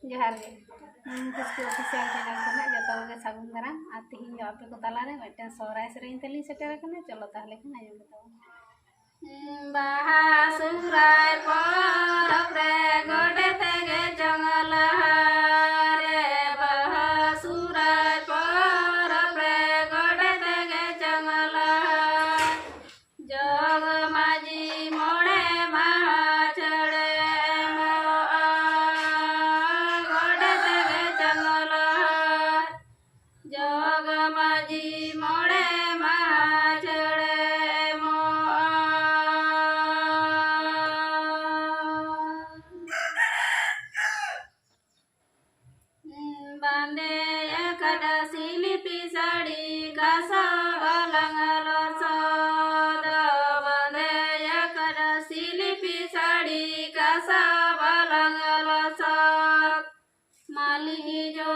जोहार गे किसको ऑफिशियल चैनल को जो सागुन दाराम और तिहिन जो आपे को तालारे मिट्टन सोहराय सेरेन तली सेटर कने चलो ताहले खान आजम बताओ बाहा सुराय परब रे गोडे तेगे जंगल रे बाहा सुराय परब रे गोडे तेगे जंगल जग माझी मोड़े महा चढ़े गोडे तेगे जंगल जग माझी मोड़े महा चढ़े बांधे एकदा सिलिपी साड़ी कासा अलंग सद बांधे एकदा सिलिपी साड़ी कासा अलंग सद माली जो